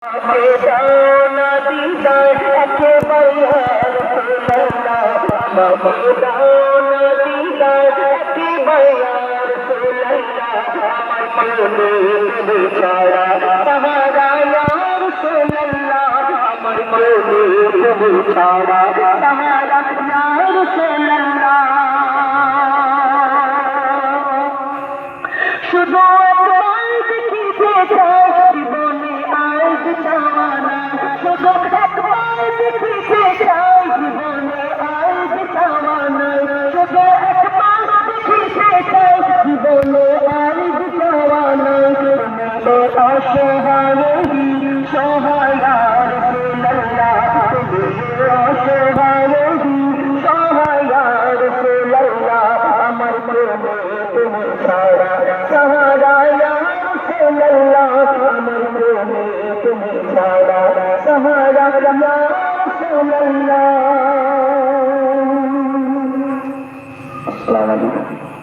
দাওনা দিদার একেবারে রাসূলুল্লাহ আমাকে দাওনা দিদার একেবারে রাসূলুল্লাহ আমার প্রেমে তুমি ছাড়া তাহারা ইয়া রাসূলুল্লাহ আমার প্রেমে তুমি ছাড়া তাহারা ইয়া রাসূলুল্লাহ শুধু একবার দেখিতে চাই জীবনে আজ চাওয়ানা শুধু একবার দেখিতে চাই জীবনে আজ চাওয়ানা শুধু একবার দেখিতে চাই জীবনে আজ চাওয়ানা অসহায় সহায় রাসূলুল্লাহ অসহায় সহায় রাসূলুল্লাহ আমার প্রেমে তুমি ছাড়া সাহারা ইয়া রাসূলুল্লাহ আমার প্রেমে তুমি ছাড়া সাহারা ইয়া রাসূলুল্লাহ। আসসালামু আলাইকুম।